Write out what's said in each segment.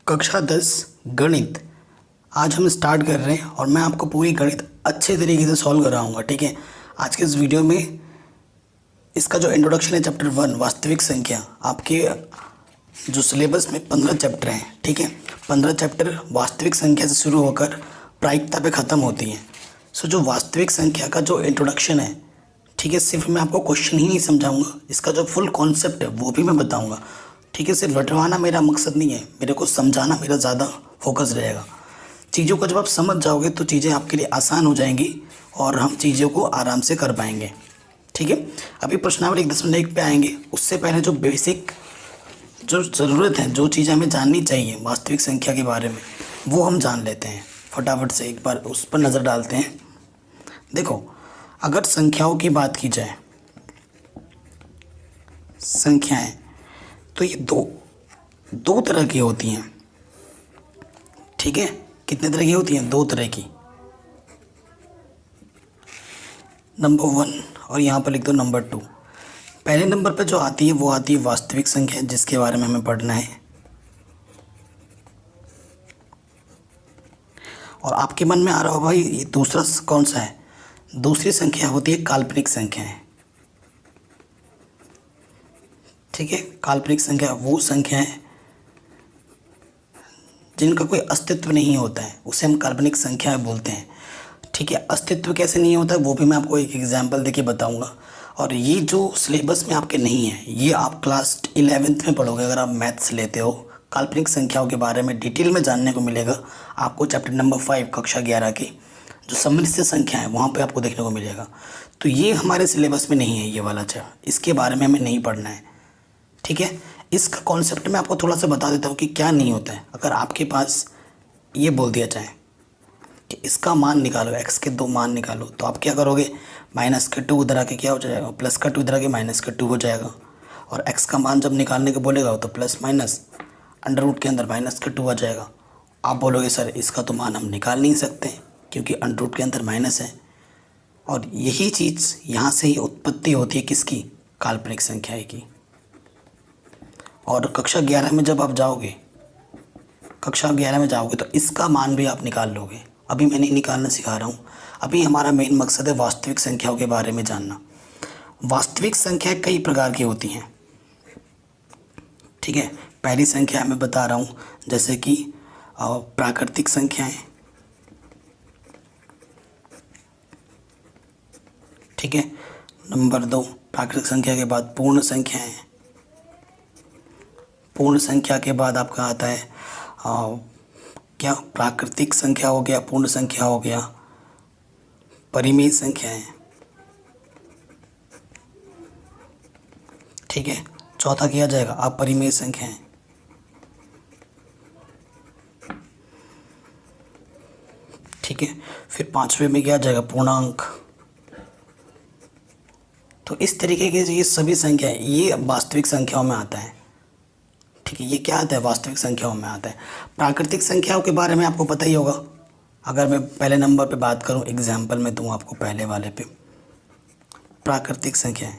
कक्षा 10 गणित आज हम स्टार्ट कर रहे हैं और मैं आपको पूरी गणित अच्छे तरीके से सॉल्व कराऊंगा। ठीक है, आज के इस वीडियो में इसका जो इंट्रोडक्शन है चैप्टर 1 वास्तविक संख्या, आपके जो सिलेबस में 15 चैप्टर हैं। ठीक है, 15 चैप्टर वास्तविक संख्या से शुरू होकर प्रायिकता पे ख़त्म होती हैं। सो जो वास्तविक संख्या का जो इंट्रोडक्शन है, ठीक है, सिर्फ मैं आपको क्वेश्चन ही नहीं समझाऊंगा, इसका जो फुल कॉन्सेप्ट है वो भी मैं बताऊंगा। ठीक है, सिर्फ रटवाना मेरा मकसद नहीं है, मेरे को समझाना मेरा ज़्यादा फोकस रहेगा। चीज़ों को जब आप समझ जाओगे तो चीज़ें आपके लिए आसान हो जाएंगी और हम चीज़ों को आराम से कर पाएंगे। ठीक है, अभी प्रश्नावली 1.1 पे आएंगे। उससे पहले जो बेसिक जो ज़रूरत है, जो चीज़ें हमें जाननी चाहिए वास्तविक संख्या के बारे में, वो हम जान लेते हैं। फटाफट से एक बार उस पर नज़र डालते हैं। देखो, अगर संख्याओं की बात की जाए, संख्याएं तो ये दो तरह की होती हैं। ठीक है, कितने तरह की होती हैं? 2 तरह की। नंबर 1 और यहाँ पर लिख दो नंबर 2। पहले नंबर पर जो आती है वो आती है वास्तविक संख्या, जिसके बारे में हमें पढ़ना है। और आपके मन में आ रहा हो भाई ये दूसरा कौन सा है? दूसरी संख्या होती है काल्पनिक संख्याएं। ठीक है, काल्पनिक संख्या वो संख्या है जिनका कोई अस्तित्व नहीं होता है, उसे हम काल्पनिक संख्या बोलते हैं। ठीक है, अस्तित्व कैसे नहीं होता है वो भी मैं आपको एक एग्जांपल देके बताऊंगा। और ये जो सिलेबस में आपके नहीं है, ये आप क्लास 11th में पढ़ोगे। अगर आप मैथ्स लेते हो, काल्पनिक संख्याओं के बारे में डिटेल में जानने को मिलेगा आपको। चैप्टर नंबर 5 कक्षा 11 की जो सम्मिश्र संख्या है वहाँ पर आपको देखने को मिलेगा। तो ये हमारे सिलेबस में नहीं है, ये वाला चैप्टर, इसके बारे में हमें नहीं पढ़ना है। ठीक है, इसका कॉन्सेप्ट मैं आपको थोड़ा सा बता देता हूँ कि क्या नहीं होता है। अगर आपके पास ये बोल दिया जाए कि इसका मान निकालो, x के 2 मान निकालो, तो आप क्या करोगे? माइनस के 2 उधर आके क्या हो जाएगा? प्लस का 2 इधर आके माइनस का 2 हो जाएगा। और x का मान जब निकालने को बोलेगा तो प्लस माइनस अंडर रूट के अंदर माइनस का 2 आ जाएगा। आप बोलोगे सर इसका तो मान हम निकाल नहीं सकते क्योंकि अंडर रूट के अंदर माइनस है। और यही चीज़ यहाँ से ही उत्पत्ति होती है किसकी? काल्पनिक संख्या की। और कक्षा 11 में जब आप जाओगे, कक्षा 11 में जाओगे तो इसका मान भी आप निकाल लोगे। अभी मैं नहीं निकालना सिखा रहा हूँ, अभी हमारा मेन मकसद है वास्तविक संख्याओं के बारे में जानना। वास्तविक संख्या कई प्रकार की होती हैं। ठीक है, पहली संख्या मैं बता रहा हूँ जैसे कि प्राकृतिक संख्याएं। ठीक है, नंबर 2 प्राकृतिक संख्या के बाद पूर्ण संख्याएं। पूर्ण संख्या के बाद आपका आता है क्या? प्राकृतिक संख्या हो गया, पूर्ण संख्या हो गया, परिमेय संख्याएं। ठीक है, चौथा किया जाएगा अपरिमेय संख्याएं। ठीक है, फिर 5वें में क्या जाएगा? पूर्णांक। तो इस तरीके के ये सभी संख्याएं ये वास्तविक संख्याओं में आता है। ठीक है, ये क्या आता है? वास्तविक संख्याओं में आता है। प्राकृतिक संख्याओं के बारे में आपको पता ही होगा। अगर मैं पहले नंबर पे बात करूं, एग्जाम्पल में दूं आपको पहले वाले पे, प्राकृतिक संख्याएं।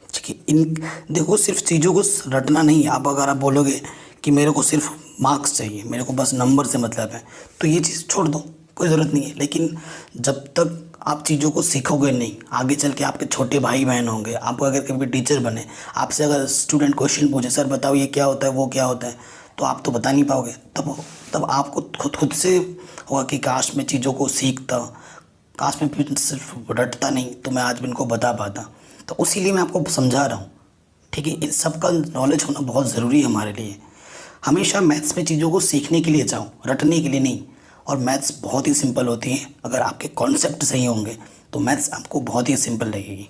ठीक है, इन देखो सिर्फ चीज़ों को रटना नहीं। आप अगर आप बोलोगे कि मेरे को सिर्फ मार्क्स चाहिए, मेरे को बस नंबर से मतलब है, तो ये चीज़ छोड़ दो, कोई ज़रूरत नहीं है। लेकिन जब तक आप चीज़ों को सीखोगे नहीं, आगे चल के आपके छोटे भाई बहन होंगे, आप अगर कभी टीचर बने, आपसे अगर स्टूडेंट क्वेश्चन पूछे सर बताओ ये क्या होता है वो क्या होता है, तो आप तो बता नहीं पाओगे। तब आपको खुद से होगा कि काश मैं चीज़ों को सीखता, काश मैं सिर्फ रटता नहीं तो मैं आज भी इनको बता पाता। तो उसी लिए मैं आपको समझा रहा हूँ। ठीक है, इन सब का नॉलेज होना बहुत ज़रूरी है हमारे लिए। हमेशा मैथ्स में चीज़ों को सीखने के लिए जाओ, रटने के लिए नहीं। और मैथ्स बहुत ही सिंपल होती है, अगर आपके कॉन्सेप्ट सही होंगे तो मैथ्स आपको बहुत ही सिंपल लगेगी।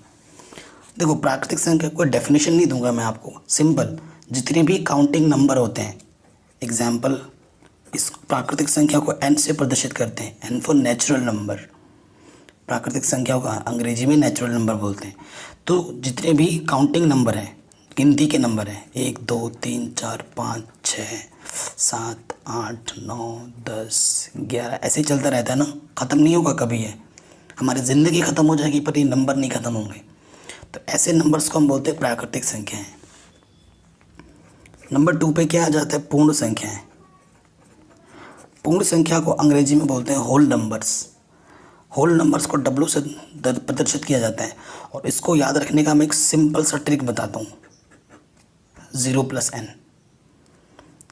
देखो, प्राकृतिक संख्या कोई डेफिनेशन नहीं दूंगा मैं आपको, सिंपल जितने भी काउंटिंग नंबर होते हैं, एग्जाम्पल इस प्राकृतिक संख्या को n से प्रदर्शित करते हैं, n फॉर नेचुरल नंबर। प्राकृतिक संख्याओं का अंग्रेजी में नेचुरल नंबर बोलते हैं। तो जितने भी काउंटिंग नंबर हैं, गिनती के नंबर हैं, 1 2 3 4 5 6 7 8 9 10 11, ऐसे ही चलता रहता है ना, ख़त्म नहीं होगा कभी। है हमारी ज़िंदगी ख़त्म हो जाएगी पर ये नंबर नहीं ख़त्म होंगे। तो ऐसे नंबर्स को हम बोलते हैं प्राकृतिक संख्याएं। नंबर 2 पे क्या आ जाता है? पूर्ण संख्याएं। पूर्ण संख्या को अंग्रेजी में बोलते हैं होल नंबर्स। होल नंबर्स को डब्ल्यू से प्रदर्शित किया जाता है, और इसको याद रखने का मैं एक सिंपल सा ट्रिक बताता हूँ, 0 + n।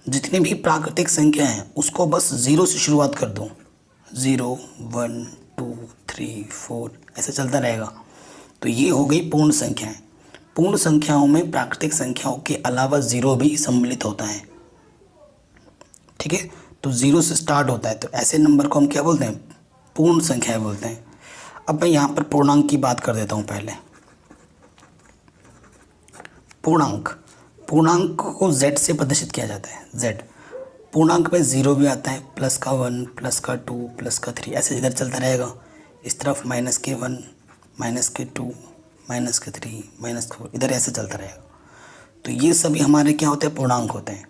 जितनी भी प्राकृतिक संख्या हैं उसको बस 0 से शुरुआत कर दो, 0 1 2 3 4 ऐसे चलता रहेगा, तो ये हो गई पूर्ण संख्याएं। पूर्ण संख्याओं में प्राकृतिक संख्याओं के अलावा 0 भी सम्मिलित होता है, ठीक है। तो 0 से स्टार्ट होता है, तो ऐसे नंबर को हम क्या बोलते हैं, पूर्ण संख्याएं बोलते हैं। अब मैं यहाँ पर पूर्णांक की बात कर देता हूँ पहले। पूर्णांक को z से प्रदर्शित किया जाता है, z। पूर्णांक में 0 भी आता है, +1 +2 +3 ऐसे इधर चलता रहेगा। इस तरफ -1 -2 -3 -4 इधर ऐसे चलता रहेगा। तो ये सभी हमारे क्या होते हैं, पूर्णांक होते हैं,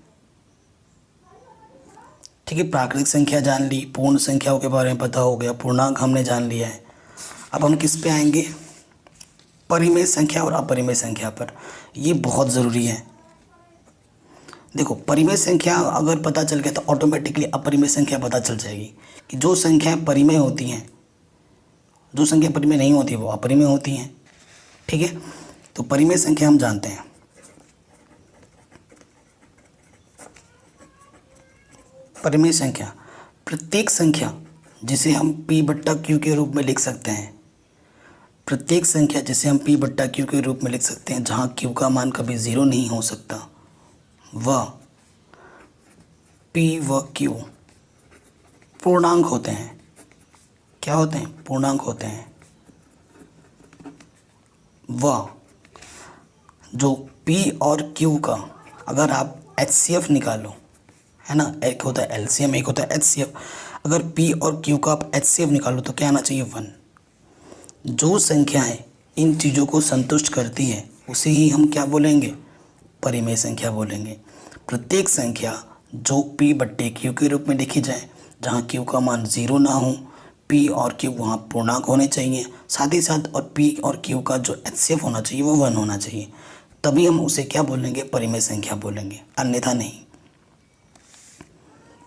ठीक है। प्राकृतिक संख्या जान ली, पूर्ण संख्याओं के बारे में पता हो गया, पूर्णांक हमने जान लिया है। अब हम किस पे आएंगे, परिमेय संख्या और अपरिमेय संख्या पर। ये बहुत ज़रूरी है। देखो, परिमेय संख्या अगर पता चल गया तो ऑटोमेटिकली अपरिमेय संख्या पता चल जाएगी कि जो संख्याएं परिमेय होती हैं, जो संख्या परिमेय नहीं होती वो अपरिमेय होती हैं, ठीक है। तो परिमेय संख्या हम जानते हैं, परिमेय संख्या प्रत्येक संख्या जिसे हम p/q के रूप में लिख सकते हैं, प्रत्येक संख्या जिसे हम p/q के रूप में लिख सकते हैं, जहाँ q का मान कभी 0 नहीं हो सकता, वह p व q पूर्णांक होते हैं। क्या होते हैं, पूर्णांक होते हैं। वह जो p और q का अगर आप HCF निकालो, है ना, एक होता है LCM, एक होता है HCF। अगर p और q का आप HCF निकालो तो क्या आना चाहिए, 1। जो संख्याएं इन चीज़ों को संतुष्ट करती है उसे ही हम क्या बोलेंगे, परिमेय संख्या बोलेंगे। प्रत्येक संख्या जो p/q के रूप में लिखी जाए, जहाँ q का मान 0 ना हो, p और q वहाँ पूर्णांक होने चाहिए, साथ ही साथ और p और q का जो HCF होना चाहिए वो 1 होना चाहिए, तभी हम उसे क्या बोलेंगे, परिमेय संख्या बोलेंगे, अन्यथा नहीं,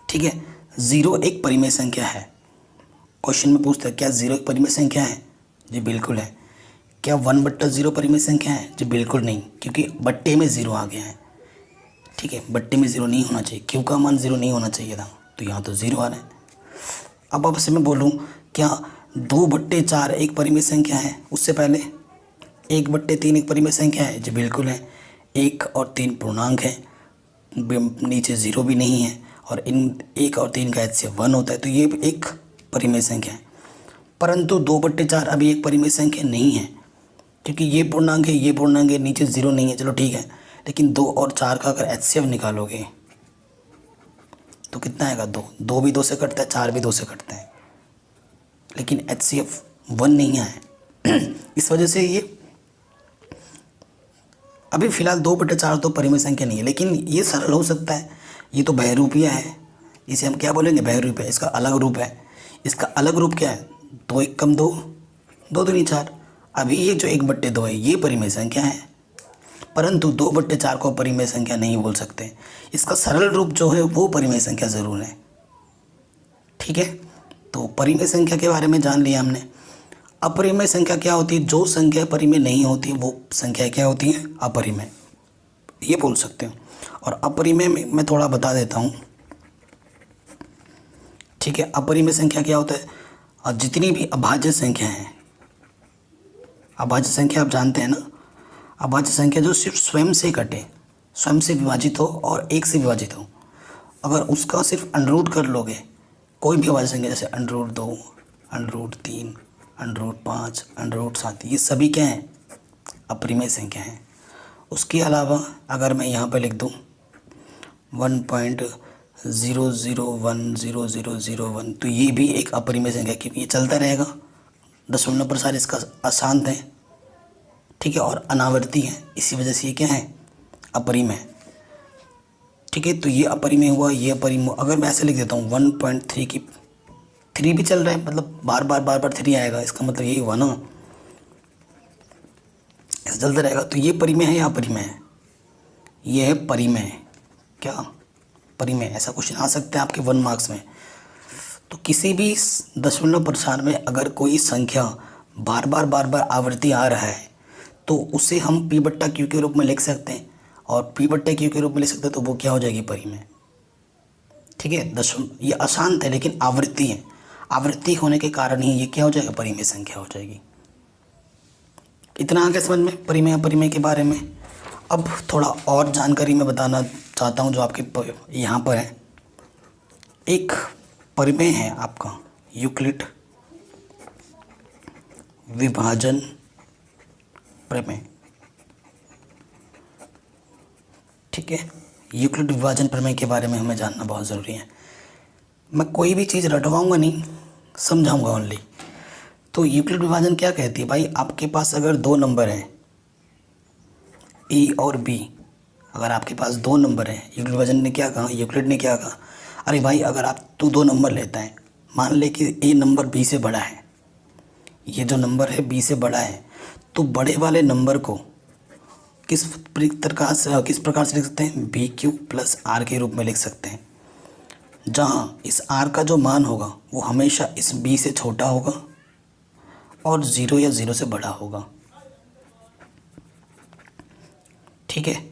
ठीक है। 0 एक परिमेय संख्या है। क्वेश्चन में पूछता है क्या 0 एक परिमेय संख्या है, जी बिल्कुल है। क्या 1/0 परिमेय संख्या है, जी बिल्कुल नहीं, क्योंकि बट्टे में 0 आ गया है, ठीक है। बट्टे में 0 नहीं होना चाहिए, q का मान 0 नहीं होना चाहिए था, तो यहाँ तो 0 आ रहा है। अब आपसे मैं बोलूँ क्या 2/4 एक परिमेय संख्या है, उससे पहले 1/3 एक परिमेय संख्या है, जी बिल्कुल है। 1 और 3 पूर्णांक है, नीचे 0 भी नहीं है, और इन 1 और 3 का HCF 1 होता है, तो ये एक परिमेय संख्या है। परंतु 2/4 अभी एक परिमेय संख्या नहीं है, क्योंकि ये पूर्णांक है, ये पूर्णांक है, नीचे 0 नहीं है, चलो ठीक है। लेकिन 2 और 4 का अगर HCF निकालोगे तो कितना आएगा, 2। 2 भी 2 से कटता है, 4 भी 2 से कटता है, लेकिन HCF 1 नहीं आया। इस वजह से ये अभी फ़िलहाल 2/4 तो परिमेय संख्या नहीं है, लेकिन ये सरल हो सकता है। ये तो बहुरूपीय है, इसे हम क्या बोलेंगे, बहुरूपीय। इसका अलग रूप है, इसका अलग रूप क्या है, 2 × 1 = 2, 2 × 3 = 4। अभी ये जो 1/2 है ये परिमेय संख्या है, परंतु 2/4 को परिमेय संख्या नहीं बोल सकते। इसका सरल रूप जो है वो परिमेय संख्या ज़रूर है, ठीक है। तो परिमेय संख्या के बारे में जान लिया हमने। अपरिमेय संख्या क्या होती है, जो संख्या परिमेय नहीं होती वो संख्या क्या होती है, अपरिमेय, ये बोल सकते हो। और अपरिमेय में मैं थोड़ा बता देता हूँ, ठीक है। अपरिमेय संख्या क्या होता है, और जितनी भी अभाज्य संख्या है, अभाज्य संख्या आप जानते हैं ना, अभाज्य संख्या जो सिर्फ स्वयं से कटे, स्वयं से विभाजित हो और 1 से विभाजित हो, अगर उसका सिर्फ अंडर कर लोगे, कोई भी अभाज्य संख्या जैसे √2, √3, √5, √7, ये सभी क्या हैं, अपरिमेय संख्या हैं। उसके अलावा अगर मैं यहाँ पर लिख दूँ 1.00100001, तो ये भी एक अपरिमेय संख्या, क्योंकि ये चलता रहेगा, दशमलव प्रसार इसका अशांत है, ठीक है, और अनावर्ती है, इसी वजह से ये क्या है, अपरिमेय, ठीक है। तो ये अपरिमेय हुआ, ये अपरिमेय। अगर मैं ऐसे लिख देता हूँ 1.3 की 3 भी चल रहा है, मतलब बार बार 3 आएगा, इसका मतलब यही हुआ ना, ऐसा चलता रहेगा। तो ये परिमेय है या अपरिमेय है, ये है परिमेय। क्या परिमेय, ऐसा क्वेश्चन आ सकता है आपके 1 मार्क्स में। तो किसी भी दशमलव प्रसार में अगर कोई संख्या बार बार आवृत्ति आ रहा है तो उसे हम पी बट्टा क्यू के रूप में लिख सकते हैं, और पी बट्टा क्यू के रूप में लिख सकते हैं तो वो क्या हो जाएगी परिमेय। ठीक है, ये अशांत है लेकिन आवृत्ति है, आवृत्ति होने के कारण ही ये क्या हो जाएगा, परिमेय संख्या हो जाएगी। इतना आगे समझ में परिमेय अपरिमेय के बारे में। अब थोड़ा और जानकारी मैं बताना चाहता हूँ जो आपके यहाँ पर है। एक परिमेय है आपका यूक्लिड विभाजन प्रमेय। ठीक है, यूक्लिड विभाजन प्रमेय के बारे में हमें जानना बहुत ज़रूरी है। मैं कोई भी चीज़ रटवाऊंगा नहीं, समझाऊंगा ओनली। तो यूक्लिड विभाजन क्या कहती है भाई, आपके पास अगर दो नंबर हैं ए और बी, अगर आपके पास दो नंबर हैं, यूक्लिड विभाजन ने क्या कहा, यूक्लिड ने क्या कहा, अरे भाई अगर तू दो नंबर लेता है, मान ले कि ए नंबर बी से बड़ा है, ये जो नंबर है बी से बड़ा है, तो बड़े वाले नंबर को किस प्रकार से लिख सकते हैं, बी क्यू प्लस आर के रूप में लिख सकते हैं, जहाँ इस आर का जो मान होगा वो हमेशा इस बी से छोटा होगा और ज़ीरो या ज़ीरो से बड़ा होगा। ठीक है,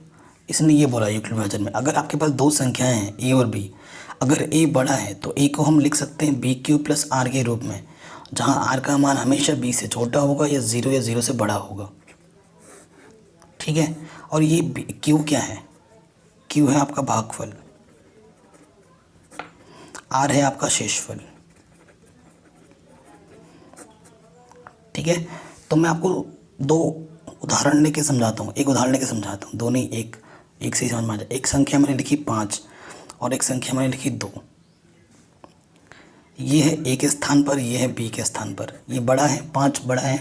इसने ये बोला यूक्लिड विभाजन में अगर आपके पास दो संख्याएं हैं ए और बी, अगर ए बड़ा है तो ए को हम लिख सकते हैं बी क्यू प्लस आर के रूप में, जहाँ आर का मान हमेशा बी से छोटा होगा या ज़ीरो से बड़ा होगा। ठीक है, और ये क्यू क्या है, क्यू है आपका भागफल, आर है आपका शेषफल। ठीक है, तो मैं आपको दो उदाहरण लेके समझाता हूँ, एक उदाहरण लेके समझाता हूँ, दो नहीं एक से ही समझ में आ जाए। एक संख्या मैंने लिखी 5 और एक संख्या मैंने लिखी 2। ये है ए के स्थान पर, ये है बी के स्थान पर, ये बड़ा है 5 बड़ा है,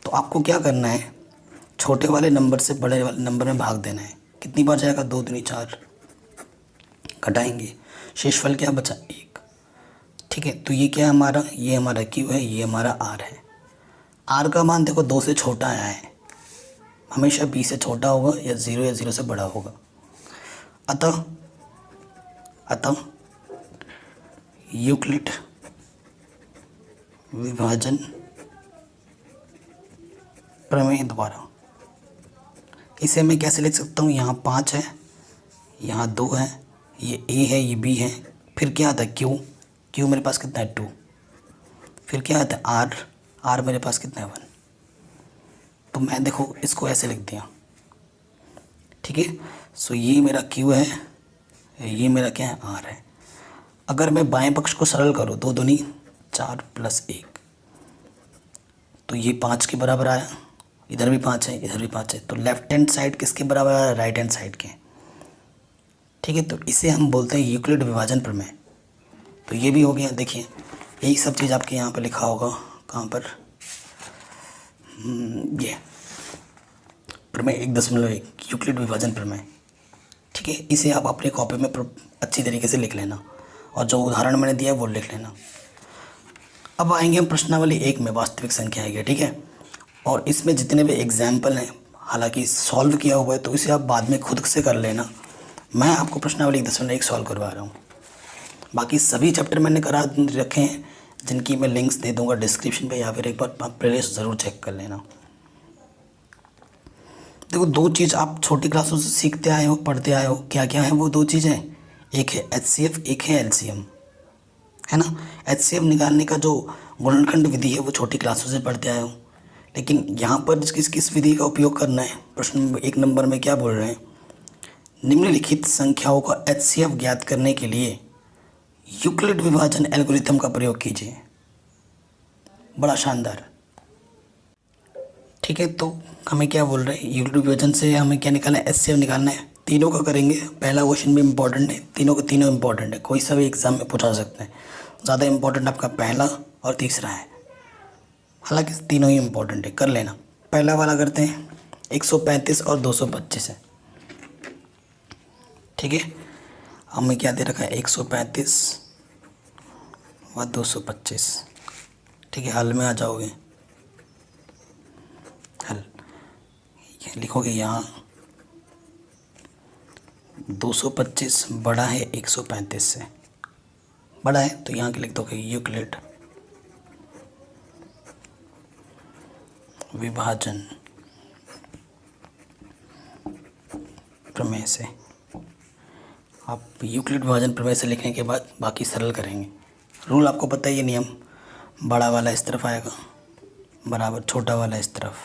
तो आपको क्या करना है, छोटे वाले नंबर से बड़े वाले नंबर में भाग देना है। कितनी बार जाएगा, 2 दूनी 4, घटाएंगे, शेषफल क्या बचा 1। ठीक है, तो ये क्या है हमारा, ये हमारा क्यू है, ये हमारा आर है। आर का मान देखो 2 से छोटा आया है, हमेशा बी से छोटा होगा या ज़ीरो से बड़ा होगा। अतः यूक्लिड विभाजन प्रमेय द्वारा इसे मैं कैसे लिख सकता हूँ, यहाँ 5 है, यहाँ 2 है, ये ए है, ये बी है, फिर क्या आता है क्यू मेरे पास कितना है 2, फिर क्या आता है आर मेरे पास कितना है 1। तो मैं देखो इसको ऐसे लिख दिया। ठीक है, सो ये मेरा क्यू है, ये मेरा क्या है आर है। अगर मैं बाएं पक्ष को सरल करूँ, 2 दूनी 4 प्लस 1, तो ये 5 के बराबर आया, इधर भी 5 है, इधर भी 5 है, तो लेफ्ट हैंड साइड किसके बराबर आया, राइट हैंड साइड के। ठीक है, तो इसे हम बोलते हैं यूक्लिड विभाजन प्रमेय। तो ये भी हो गया। देखिए यही सब चीज़ आपके यहाँ पर लिखा होगा, कहाँ पर, ये प्रमेय 1.1 यूक्लिड विभाजन प्रमेय। ठीक है, इसे आप अपने कॉपी में अच्छी तरीके से लिख लेना, और जो उदाहरण मैंने दिया है वो लिख लेना। अब आएंगे हम प्रश्नावली 1 में, वास्तविक संख्या है। ठीक है, और इसमें जितने भी एग्जाम्पल हैं, हालांकि सॉल्व किया हुआ है तो इसे आप बाद में खुद से कर लेना, मैं आपको प्रश्नावली 1.1 सॉल्व करवा रहा हूँ। बाकी सभी चैप्टर मैंने करा रखे हैं, जिनकी मैं लिंक्स दे दूँगा डिस्क्रिप्शन पे, या फिर एक बार आप प्लेलिस्ट ज़रूर चेक कर लेना। देखो, दो चीज़ आप छोटी क्लासों से सीखते आए हो, पढ़ते आए हो, क्या क्या है वो दो चीज़ें, एक है HCF, एक है LCM, है ना। HCF निकालने का जो गुणनखंड विधि है वो छोटी क्लासों से पढ़ते आए हो, लेकिन यहाँ पर किस विधि का उपयोग करना है, प्रश्न 1 नंबर में क्या बोल रहे हैं, निम्नलिखित संख्याओं का HCF ज्ञात करने के लिए यूक्लिड विभाजन एल्गोरिथम का प्रयोग कीजिए। बड़ा शानदार। ठीक है, तो हमें क्या बोल रहे हैं, यूक्लिड विभाजन से हमें क्या निकालना है, HCF निकालना है। तीनों का करेंगे, पहला क्वेश्चन भी इम्पोर्टेंट है, तीनों के तीनों इम्पोर्टेंट है, कोई सा भी एग्जाम में पूछा सकते हैं। ज़्यादा इम्पोर्टेंट आपका पहला और तीसरा है, हालांकि तीनों ही इम्पोर्टेंट है, कर लेना। पहला वाला करते हैं, 135 और 225 है। ठीक है, हमें क्या दे रखा है, 135 व 225। ठीक है, हल में आ जाओगे, हल लिखोगे यहाँ 225 बड़ा है 135 से, बड़ा है तो यहाँ के लिख दोगे यूक्लिड विभाजन प्रमेय से। आप यूक्लिड विभाजन प्रमेय से लिखने के बाद बाकी सरल करेंगे। रूल आपको पता ही है, नियम, बड़ा वाला इस तरफ आएगा बराबर छोटा वाला इस तरफ।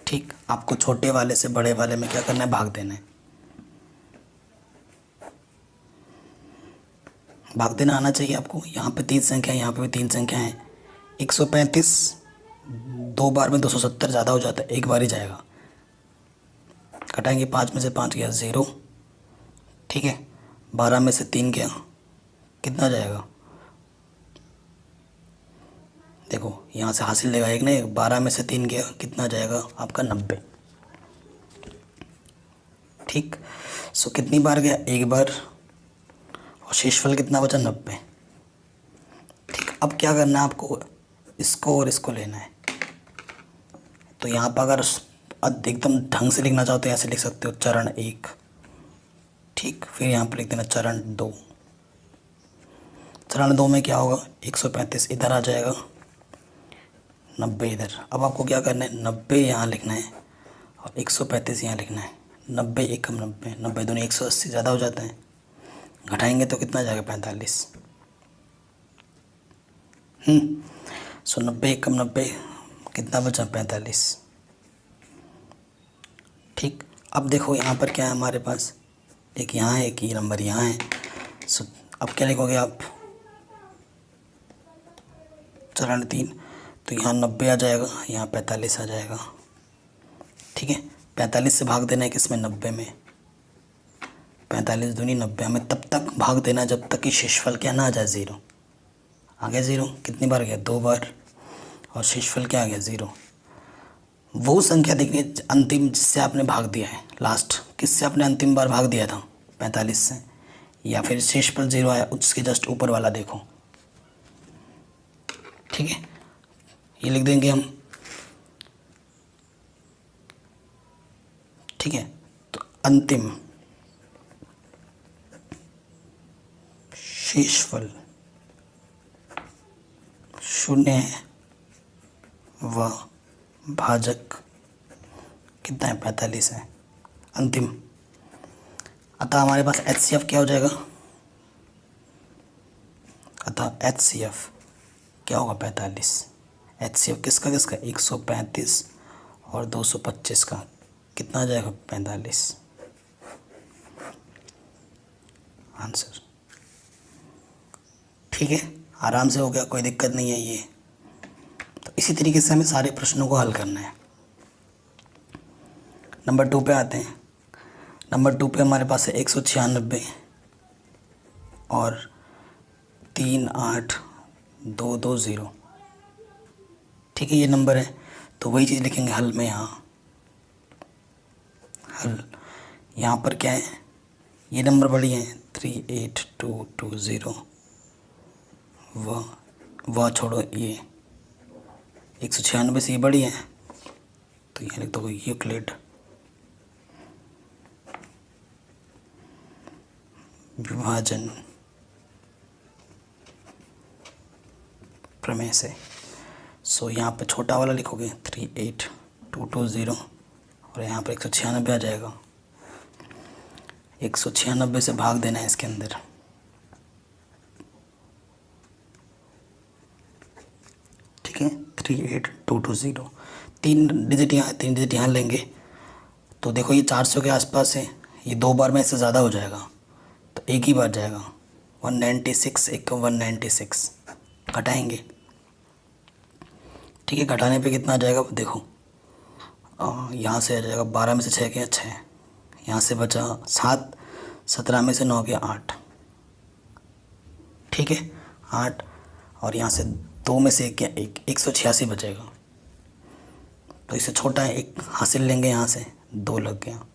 ठीक, आपको छोटे वाले से बड़े वाले में क्या करना है, भाग देना है। भाग देना आना चाहिए आपको। यहाँ पे 3 संख्या है, यहाँ पे भी 3 संख्या है। 135 2 बार में 270 ज़्यादा हो जाता है, एक बार ही जाएगा। घटाएंगे, 5 में से 5 गया 0, ठीक है। 12 में से 3 गया, कितना जाएगा, देखो यहाँ से हासिल देगा एक नहीं, 12 में से 3 गया, कितना जाएगा आपका 90। ठीक, सो कितनी बार गया, एक बार, और शेषफल कितना बचा, 90। ठीक, अब क्या करना है आपको, इसको और इसको लेना है। तो यहाँ पर अगर एकदम ढंग से लिखना चाहो तो ऐसे लिख सकते हो, चरण 1, ठीक। फिर यहाँ पर लिख देना चरण 2। चरण 2 में क्या होगा, 135 इधर आ जाएगा, 90 इधर। अब आपको क्या करना है, 90 यहाँ लिखना है और 135 यहाँ लिखना है। 90 एकम 90, 90 दूनी 180 ज़्यादा हो जाता है। घटाएंगे तो कितना जाएगा, 45। सो 90 एकम 90 कितना बचा, 45। ठीक, अब देखो यहाँ पर क्या है हमारे पास, एक यहाँ है, एक ये नंबर यहाँ है। सो अब क्या लिखोगे आप, चरण 3, तो यहाँ 90 आ जाएगा, यहाँ 45 आ जाएगा, ठीक है। 45 से भाग देना है किसमें, 90 में। 45 दूनी 90, हमें तब तक भाग देना जब तक कि शेषफल क्या ना आ जाए 0। आ गया 0, कितनी बार गया, 2 बार, और शेषफल क्या आ गया, 0। वो संख्या देखनी है अंतिम जिससे आपने भाग दिया है, लास्ट किससे आपने अंतिम बार भाग दिया था, 45 से, या फिर शेषफल 0 आया उसके जस्ट ऊपर वाला देखो, ठीक है। ये लिख देंगे हम, ठीक है। तो अंतिम शेषफल 0 है व भाजक कितना है, 45 है, अंतिम। अतः हमारे पास HCF क्या हो जाएगा, अतः HCF क्या होगा, 45। HCF किसका किसका, 135 और 225 का, कितना आ जाएगा, 45 आंसर। ठीक है, आराम से हो गया, कोई दिक्कत नहीं है ये। तो इसी तरीके से हमें सारे प्रश्नों को हल करना है। नंबर 2 पे आते हैं। नंबर 2 पे हमारे पास है 196 और 38220, ठीक है, ये नंबर है। तो वही चीज़ लिखेंगे हल में, यहाँ हल, यहाँ पर क्या है, ये नंबर बड़ी है 38220, वह छोड़ो, ये 196 से ये बड़ी है, तो यहाँ लिख दो यूक्लिड विभाजन प्रमेय से। सो यहाँ पे छोटा वाला लिखोगे 38220 और यहाँ पर 196 आ जाएगा। 196 से भाग देना है इसके अंदर, ठीक है, 38220। 3 डिजिट यहाँ, 3 डिजिट यहाँ लेंगे तो देखो ये 400 के आसपास है, ये 2 बार में इससे ज़्यादा हो जाएगा, तो एक ही बार जाएगा, 196 एक 196। घटाएंगे, ठीक है, घटाने पे कितना आ जाएगा देखो, यहाँ से आ जाएगा 12 में से 6 गया 6, यहाँ से बचा 7, 17 में से 9 गया 8, ठीक है 8, और यहाँ से 2 में से 1 गया 1, 186 बचेगा। तो इससे छोटा है 1 हासिल लेंगे, यहाँ से 2 लग गया,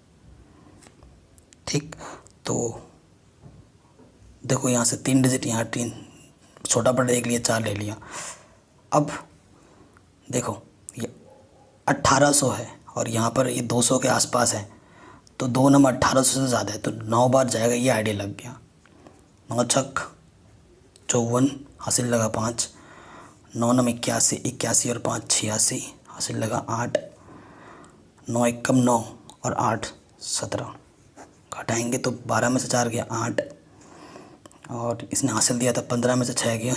ठीक। तो देखो यहाँ से 3 डिजिट, यहाँ 3 छोटा बड़ा 1 लिया, 4 ले लिया। अब देखो ये 1800 है और यहाँ पर ये 200 के आसपास है, तो 2 नंबर 1800 से ज़्यादा है, तो 9 बार जाएगा, ये आइडिया लग गया। 9 छक 54, हासिल लगा 5, 9 नम 81, 81 और 5 86, हासिल लगा 8, 9 एकम 9 और 8 17, घटाएंगे तो 12 में से 4 गया 8, और इसने हासिल दिया था 15 में से 6 गया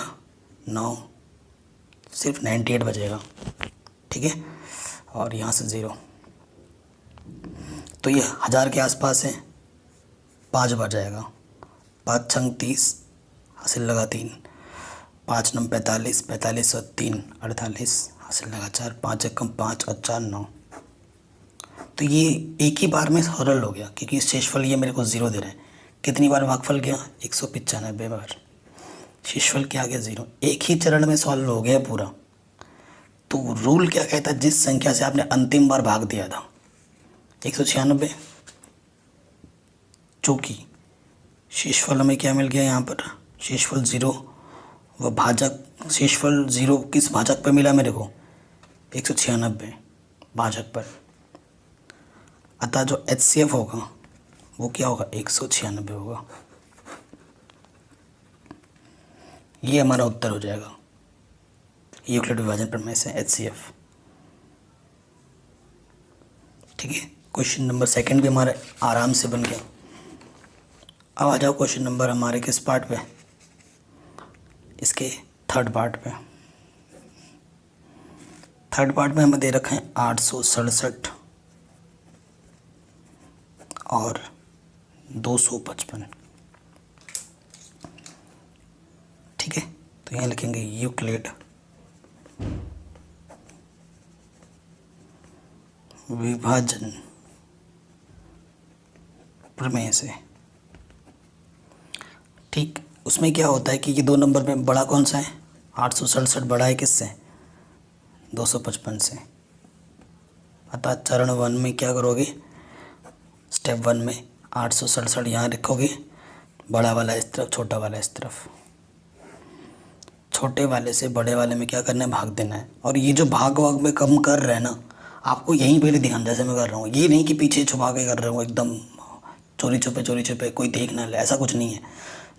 9, सिर्फ 98 बचेगा। ठीक है, और यहाँ से 0, तो ये 1000 के आसपास है, 5 बार जाएगा। 5 छंग 30, हासिल लगा 3, 5 नम 45, 45 और 3 48, हासिल लगा 4, 5 एकम 5 और 4 9। तो ये एक ही बार में सरल हो गया, क्योंकि शेषफल ये मेरे को 0 दे रहे हैं। कितनी बार भागफल गया? 195 बार। शेषफल क्या आ गया? 0। एक ही चरण में सॉल्व हो गया पूरा। तो रूल क्या कहता है? जिस संख्या से आपने अंतिम बार भाग दिया था 196, चूँकि शेषफल हमें क्या मिल गया यहाँ पर? शेषफल 0, वह भाजक शेषफल 0 किस भाजक पर मिला मेरे को? 196 भाजक पर। अतः जो HCF होगा वो क्या होगा? 196 होगा। ये हमारा उत्तर हो जाएगा यूक्लिड विभाजन प्रमेय से HCF। ठीक है, क्वेश्चन नंबर 2 भी हमारे आराम से बन गया। अब आ जाओ क्वेश्चन नंबर हमारे किस पार्ट पे? इसके थर्ड पार्ट पे। थर्ड पार्ट में हमें दे रखा है 867 और 255। ठीक है, तो यहाँ लिखेंगे यूक्लिड विभाजन प्रमेय से। ठीक, उसमें क्या होता है कि ये 2 नंबर में बड़ा कौन सा है? 867 बड़ा है किससे? 255 से। अतः चरण 1 में क्या करोगे? स्टेप 1 में 867 यहाँ रखोगे, बड़ा वाला इस तरफ, छोटा वाला इस तरफ। छोटे वाले से बड़े वाले में क्या करना है? भाग देना है। और ये जो भाग वाग में कम कर रहे हैं ना, आपको यहीं पहले ध्यान, जैसे मैं कर रहा हूँ, ये नहीं कि पीछे छुपा के कर रहे हो एकदम चोरी छुपे कोई देख ना ले, ऐसा कुछ नहीं है।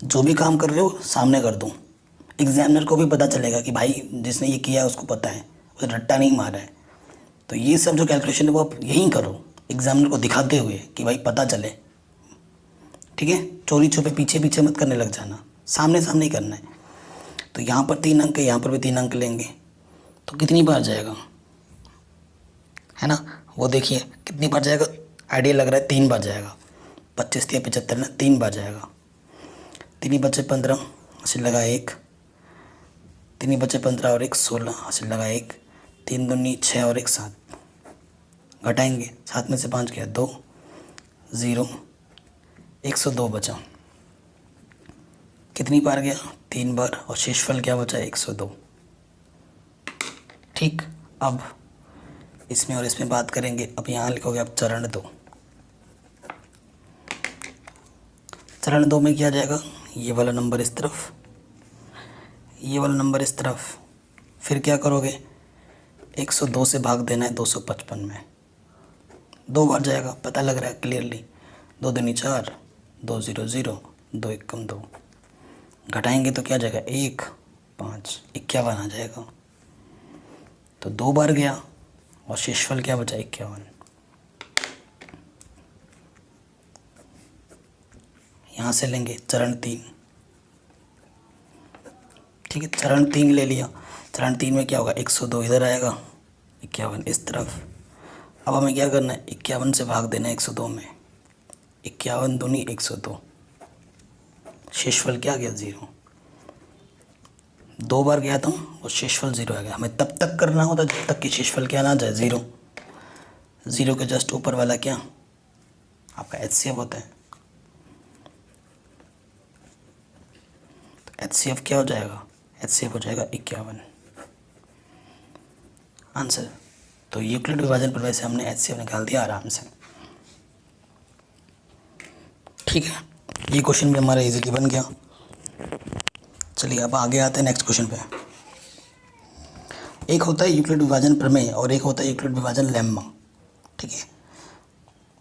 जो भी काम कर रहे हो सामने कर दूँ, एग्जामिनर को भी पता चलेगा कि भाई जिसने ये किया है उसको पता है, उसे रट्टा नहीं मारा है। तो ये सब जो कैलकुलेशन है वो आप यहीं करो, एग्जामिनर को दिखाते हुए कि भाई पता चले। ठीक है, चोरी छुपे पीछे पीछे मत करने लग जाना, सामने सामने ही करना है। तो यहाँ पर 3 अंक है, यहाँ पर भी 3 अंक लेंगे, तो कितनी बार जाएगा? है ना, वो देखिए कितनी बार जाएगा। आइडिया लग रहा है 3 बार जाएगा। 25 या 75 ना, 3 बार जाएगा। 3 बचे 15, हासिल लगा 1, 3 बचे 15 और 1 16, हासिल लगा 1, 3 दूनी 6 और 1 7, घटाएंगे 7 में से 5 गया 2, 0, 102 बचा। कितनी बार गया? 3 बार, और शेषफल क्या बचा? 102। ठीक, अब इसमें और इसमें बात करेंगे। अब यहाँ लिखोगे आप चरण 2। चरण 2 में क्या जाएगा? ये वाला नंबर इस तरफ, ये वाला नंबर इस तरफ। फिर क्या करोगे? 102 से भाग देना है 255 में। 2 बार जाएगा, पता लग रहा है क्लियरली। 2 दूनी 4, 2 0 0, 2 एकम 2, घटाएंगे तो क्या जाएगा? 1 5 51 आ जाएगा। तो 2 बार गया और शेषफल क्या बचा? 51। यहाँ से लेंगे चरण 3। ठीक है, चरण 3 ले लिया। चरण 3 में क्या होगा? 102 इधर आएगा, 51 इस तरफ। अब हमें क्या करना है? 51 से भाग देना है 102 में। 51 दूनी 102, शेषफल क्या गया? 0। 2 बार गया था और शेषफल 0 आ गया। हमें तब तक करना होता जब तक कि शेषफल क्या ना जाए? 0। 0 के जस्ट ऊपर वाला क्या? आपका HCF होता है। तो HCF क्या हो जाएगा? HCF हो जाएगा 51 आंसर। तो यूक्लिड विभाजन प्रमेय से हमने HCF निकाल दिया आराम से। ठीक है, ये क्वेश्चन भी हमारा इजीली बन गया। चलिए अब आगे आते हैं नेक्स्ट क्वेश्चन पे। एक होता है यूक्लिड विभाजन प्रमेय और एक होता है यूक्लिड विभाजन लेम्मा। ठीक है,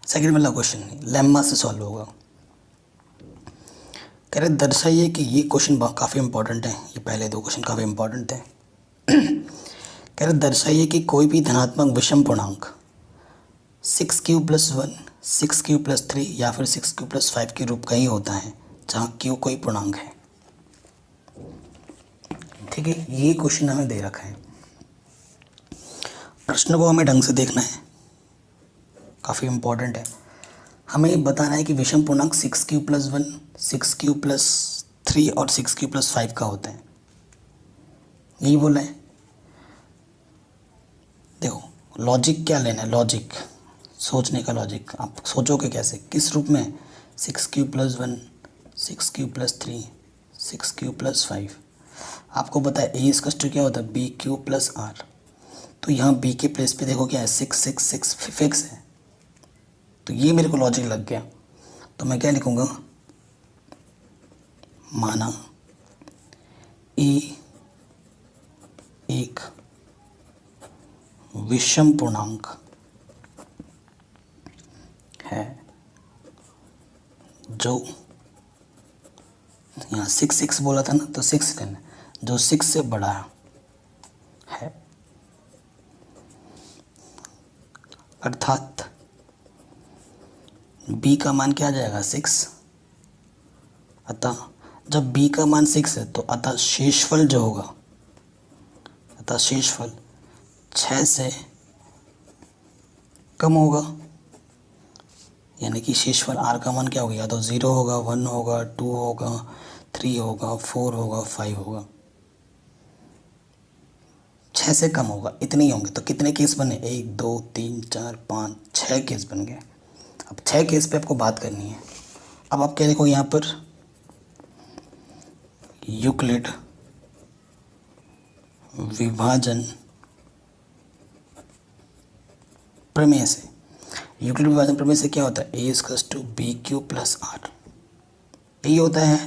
सेकंड वाला क्वेश्चन लेम्मा से सॉल्व होगा। कह रहे दर्शाइए कि ये क्वेश्चन काफ़ी इंपॉर्टेंट है, ये पहले दो क्वेश्चन काफ़ी इंपॉर्टेंट थे। कह रहे दर्शाइए कि कोई भी धनात्मक विषम पूर्णांक 6q+1, 6q+3 या फिर 6q+5 के रूप का ही होता है जहाँ q कोई पूर्णांक है। ठीक है, ये क्वेश्चन हमें दे रखा है। प्रश्न को हमें ढंग से देखना है, काफ़ी इंपॉर्टेंट है। हमें बताना है कि विषम पूर्णांक 6q+1, 6q+3 और 6q+5 का होता है, यही बोला है। देखो लॉजिक क्या लेना है, लॉजिक सोचने का लॉजिक। आप सोचोगे कैसे, किस रूप में? 6q+1, 6q+3, 6q+5। आपको पता है a क्या होता है, bq+r। तो यहाँ b के प्लेस पे देखो क्या है, 6 फिक्स है। तो ये मेरे को लॉजिक लग गया, तो मैं क्या लिखूँगा, माना a एक विषम पूर्णांक है जो, यहाँ 6 बोला था ना, तो 6 लेना, जो 6 से बड़ा है, अर्थात b का मान क्या आ जाएगा, 6। अतः जब b का मान 6 है तो अतः शेषफल जो होगा, अतः शेषफल 6 से कम होगा। यानी कि शेषफल r का मान क्या होगा, या तो 0 होगा, 1 होगा, 2 होगा, 3 होगा, 4 होगा, 5 होगा, 6 से कम होगा। इतने ही होंगे। तो कितने केस बने, 1 2 3 4 5 6 केस बन गए। अब 6 केस पे आपको बात करनी है। अब आप क्या लिखो यहाँ पर, यूक्लिड विभाजन प्रमेय से, यूक्लिड विभाजन प्रमेय से क्या होता है, a = bq+r। यही होता है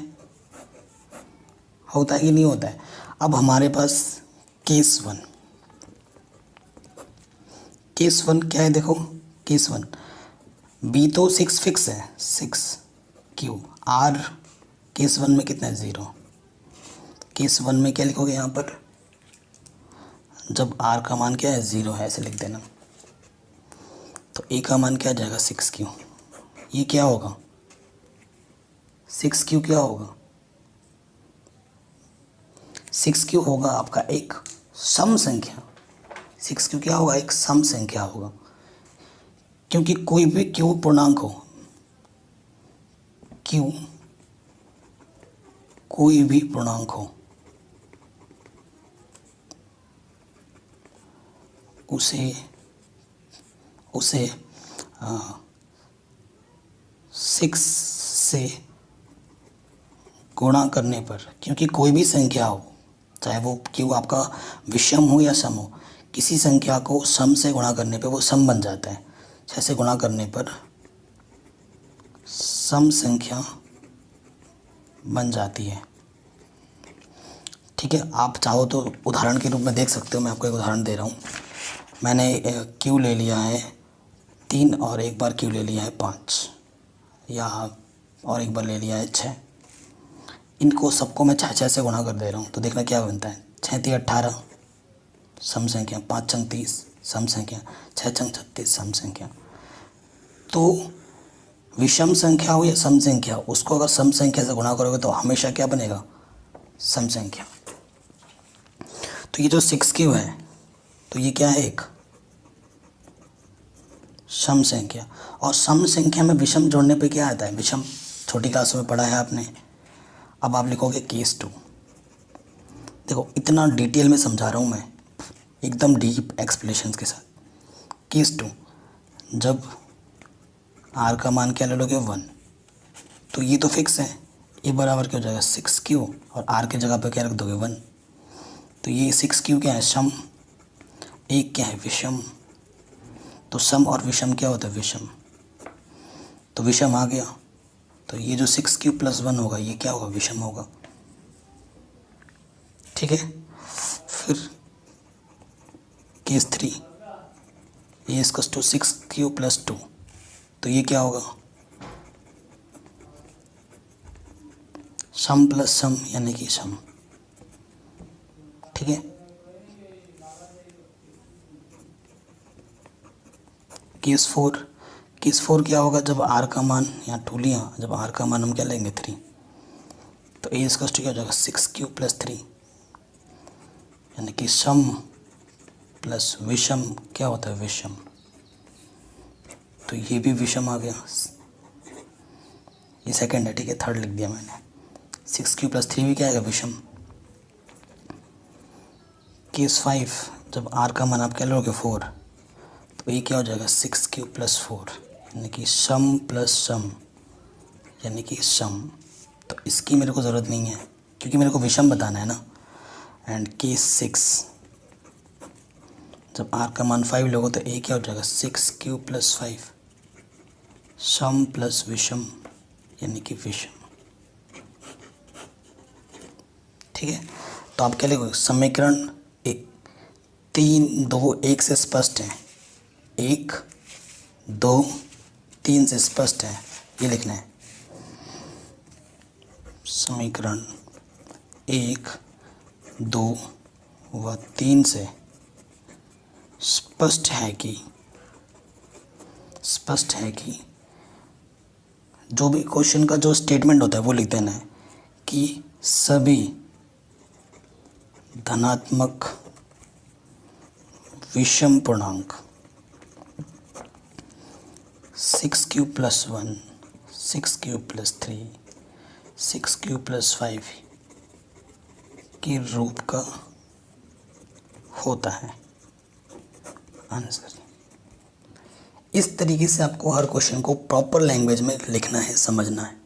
कि नहीं होता है। अब हमारे पास केस वन क्या है, देखो केस 1 b तो 6 फिक्स है, 6q, r केस 1 में कितना है, 0। केस 1 में क्या लिखोगे यहाँ पर, जब r का मान क्या है, 0 है, ऐसे लिख देना। तो a का मान क्या आ जाएगा, 6q। ये क्या होगा, 6q क्या होगा, 6q होगा आपका एक सम संख्या। 6q क्या होगा, एक सम संख्या होगा। क्योंकि कोई भी q पूर्णांक हो, q कोई भी पूर्णांक हो, उसे 6 से गुणा करने पर, क्योंकि कोई भी संख्या हो, चाहे वो q आपका विषम हो या सम हो, किसी संख्या को सम से गुणा करने पे वो सम बन जाता है। 6 से गुणा करने पर सम संख्या बन जाती है। ठीक है, आप चाहो तो उदाहरण के रूप में देख सकते हो। मैं आपको एक उदाहरण दे रहा हूँ। मैंने q ले लिया है 3 और एक बार q ले लिया है 5, या और एक बार ले लिया है 6। इनको सबको मैं 6 से गुणा कर दे रहा हूँ, तो देखना क्या बनता है। 6 × 18 सम संख्या, 5 × 30 सम संख्या, 6 × 36 सम संख्या। तो विषम संख्या हो या सम संख्या, उसको अगर सम संख्या से गुणा करोगे तो हमेशा क्या बनेगा, सम संख्या। तो ये जो 6q है, तो ये क्या है, एक सम संख्या। और सम संख्या में विषम जोड़ने पे क्या आता है, विषम छोटी क्लासों में पढ़ा है आपने। अब आप लिखोगे केस 2। देखो इतना डिटेल में समझा रहा हूँ मैं, एकदम डीप एक्सप्लेनेशंस के साथ। केस 2, जब r का मान क्या ले लोगे, 1, तो ये तो फिक्स है, ये बराबर क्या हो जाएगा, 6q, और r की जगह पे क्या रख दोगे, 1। तो ये 6q क्या है, सम, एक क्या है, विषम। तो सम और विषम क्या होता है, विषम। तो विषम आ गया, तो ये जो 6q+1 होगा, ये क्या होगा, विषम होगा। ठीक है, फिर केस 3, a = 6q+2, तो ये क्या होगा, सम प्लस सम यानी कि सम। ठीक है, केस 4 क्या होगा, जब आर का मान यहाँ टूलियाँ, जब आर का मान हम क्या लेंगे 3, तो ए इसका क्या हो जाएगा 6³ + 3 यानी कि सम प्लस विषम क्या होता है विषम, तो ये भी विषम आ गया, ये सेकंड है। ठीक है, थर्ड लिख दिया मैंने। 6³ + 3 भी क्या आएगा विषम। केस 5 जब आर का मान आप क्या लोगे 4, तो ये क्या हो जाएगा 6³ + 4 यानी कि सम प्लस सम यानी कि सम। तो इसकी मेरे को ज़रूरत नहीं है क्योंकि मेरे को विषम बताना है ना। एंड केस 6 जब आर का मान 5 लोगे तो ए क्या हो जाएगा 6³ + 5 सम प्लस विषम यानी कि विषम। ठीक है, तो आप क्या लिखोगे, समीकरण 3, 2, 1 से स्पष्ट है, 1, 2, 3 से स्पष्ट है, ये लिखना है। समीकरण 1, 2 व 3 से स्पष्ट है कि जो भी क्वेश्चन का जो स्टेटमेंट होता है वो लिख देना है कि सभी धनात्मक विषम पूर्णांक 6³ + 1, 6³ + 3, 6³ + 5 के रूप का होता है आंसर। इस तरीके से आपको हर क्वेश्चन को प्रॉपर लैंग्वेज में लिखना है, समझना है,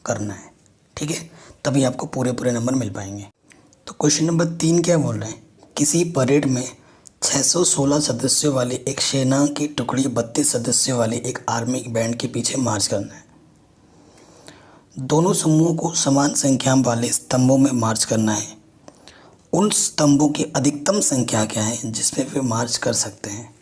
करना है। ठीक है, तभी आपको पूरे नंबर मिल पाएंगे। तो क्वेश्चन नंबर 3 क्या बोल रहे हैं, किसी परेड में 616 सदस्यों वाली एक सेना की टुकड़ी 32 सदस्यों वाली एक आर्मी बैंड के पीछे मार्च करना है। दोनों समूहों को समान संख्या वाले स्तंभों में मार्च करना है। उन स्तंभों की अधिकतम संख्या क्या है जिसमें वे मार्च कर सकते हैं।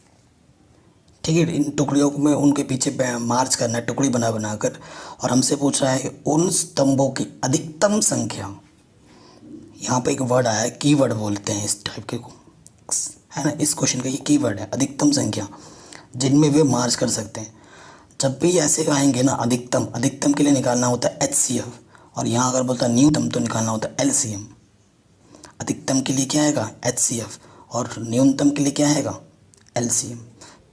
ठीक है, इन टुकड़ियों को में उनके पीछे मार्च करना है टुकड़ी बना कर, और हमसे पूछ रहा है उन स्तंभों की अधिकतम संख्या। यहाँ पे एक वर्ड आया है, कीवर्ड बोलते हैं इस टाइप के को, है ना। इस क्वेश्चन का ये कीवर्ड है अधिकतम संख्या जिनमें वे मार्च कर सकते हैं। जब भी ऐसे आएंगे ना अधिकतम के लिए निकालना होता है HCF, और यहाँ अगर बोलता है न्यूनतम तो निकालना होता है LCM। अधिकतम के लिए क्या आएगा HCF और न्यूनतम के लिए क्या आएगा LCM।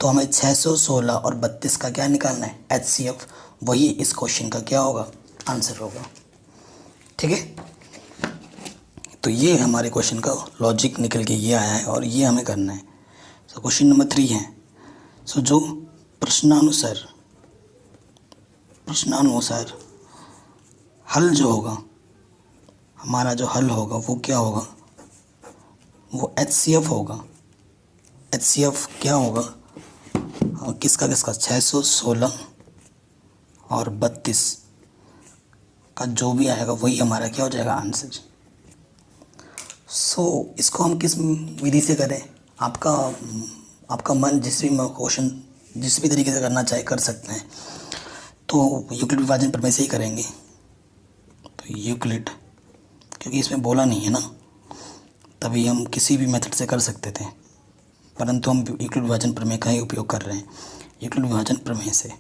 तो हमें 616 और 32 का क्या निकालना है HCF, वही इस क्वेश्चन का क्या होगा आंसर होगा। ठीक है, तो ये हमारे क्वेश्चन का लॉजिक निकल के ये आया है और ये हमें करना है। सो क्वेश्चन नंबर 3 है, सो जो प्रश्नानुसार हल जो होगा, हमारा जो हल होगा वो क्या होगा, वो HCF होगा। HCF क्या होगा, किसका 616 और 32 का जो भी आएगा वही हमारा क्या हो जाएगा आंसर। सो इसको हम किस विधि से करें, आपका मन जिस भी क्वेश्चन जिस भी तरीके से करना चाहे कर सकते हैं। तो यूक्लिड विभाजन प्रमेय से ही करेंगे। तो यूक्लिड, क्योंकि इसमें बोला नहीं है ना, तभी हम किसी भी मेथड से कर सकते थे, परंतु हम यूक्लिड विभाजन प्रमेय का ही उपयोग कर रहे हैं। यूक्लिड विभाजन प्रमेय से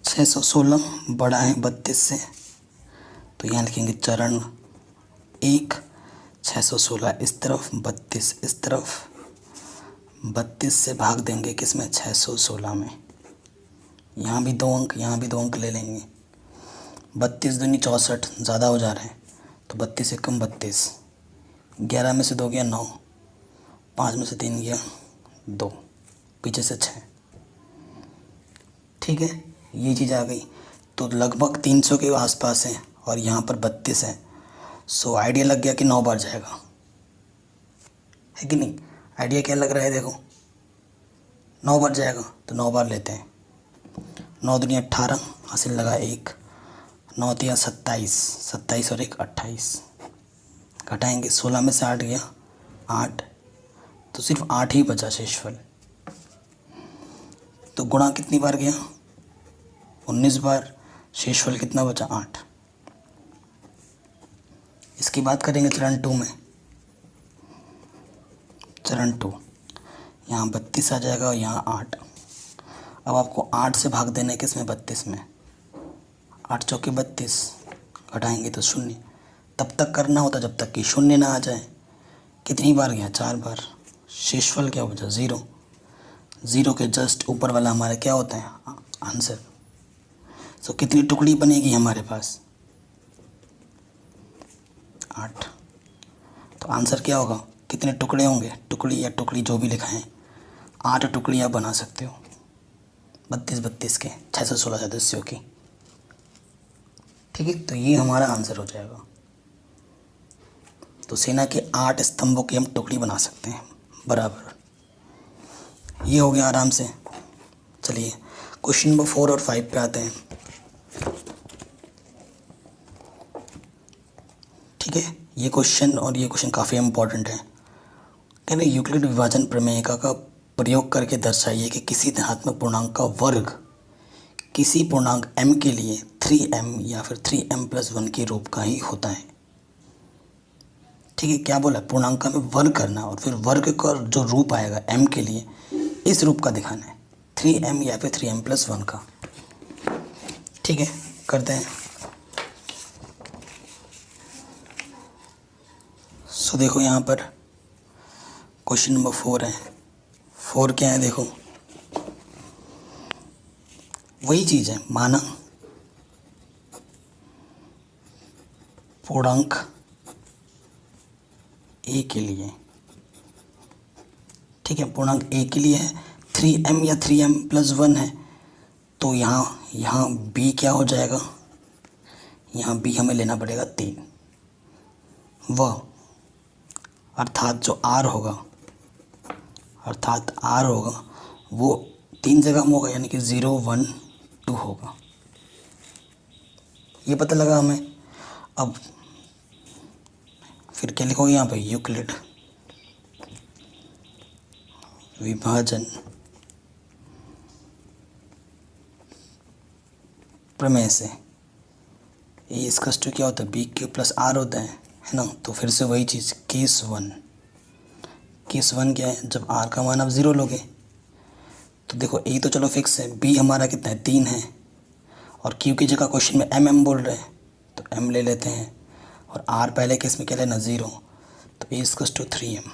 616 बड़ा है 32 से, तो यहाँ लिखेंगे चरण 1 616 इस तरफ 32 इस तरफ, 32 से भाग देंगे किसमें 616 में। यहाँ भी 2 अंक यहाँ भी 2 अंक ले लेंगे। 32 दूनी 64 ज़्यादा हो जा रहे हैं, तो 32 से कम 32, 11 में से 2 गया 9, 5 में से 3 गया 2, पीछे से 6। ठीक है, ये चीज़ आ गई। तो लगभग 300 के आसपास है और यहाँ पर 32 है। सो आइडिया लग गया कि 9 बार जाएगा, है कि नहीं। आइडिया क्या लग रहा है, देखो 9 बार जाएगा तो 9 बार लेते हैं। 9 दूनी 18, हासिल लगा 1, 9 तिया 27, 27 और 1 28, घटाएंगे 16 में से 8 गया 8, तो सिर्फ 8 ही बचा शेषफल। तो गुणा कितनी बार गया 19 बार, शेषफल कितना बचा 8। इसकी बात करेंगे चरण 2 में। चरण 2 यहाँ 32 आ जाएगा और यहाँ 8। अब आपको 8 से भाग देना है किसमें 32 में। 8 चौके 32, घटाएंगे तो 0। तब तक करना होता जब तक कि 0 ना आ जाए। कितनी बार गया 4 बार। शेषफल क्या बचा 0। 0 के जस्ट ऊपर वाला हमारा क्या होता है आंसर। तो कितनी टुकड़ी बनेगी हमारे पास 8। तो आंसर क्या होगा, कितने टुकड़े होंगे, टुकड़ी या टुकड़ी जो भी लिखा है 8 टुकड़ियाँ बना सकते हो 32 के 6 से 16 सदस्यों की। ठीक है, तो ये हमारा आंसर हो जाएगा। तो सेना के 8 स्तंभों की हम टुकड़ी बना सकते हैं बराबर। ये हो गया आराम से। चलिए क्वेश्चन नंबर 4 और 5 पे आते हैं। ठीक है, ये क्वेश्चन काफ़ी इम्पोर्टेंट है। कह रहे यूक्लिड विभाजन प्रमेय का प्रयोग करके दर्शाइए कि किसी धनात्मक पूर्णांक का वर्ग किसी पूर्णांक m के लिए 3m या फिर 3m+1 के रूप का ही होता है। ठीक है, क्या बोला, पूर्णांक का में वर्ग करना और फिर वर्ग का जो रूप आएगा m के लिए इस रूप का दिखाना है 3m या फिर 3m+1 का। ठीक है, करते हैं। सो देखो यहाँ पर क्वेश्चन नंबर 4 है। 4 क्या है, देखो वही चीज़ है, माना पूर्णांक a के लिए। ठीक है, पूर्णांक a के लिए है 3m या 3m+1 है। तो यहाँ b क्या हो जाएगा, यहाँ b हमें लेना पड़ेगा 3। वह अर्थात जो r होगा वो 3 जगह में होगा, यानी कि 0 1 2 होगा। ये पता लगा हमें। अब फिर क्या लिखोगे यहाँ पे, यूक्लिड विभाजन प्रमेय से ए इसका स्टू क्या होता है b³ + r होता है ना। तो फिर से वही चीज़ केस 1 क्या है, जब r का मान आप 0 लोगे तो देखो a तो चलो फिक्स है, b हमारा कितना है 3 है और q की जगह क्वेश्चन में m बोल रहे हैं तो m ले लेते हैं और r पहले केस में क्या लेना 0। तो a = 3m।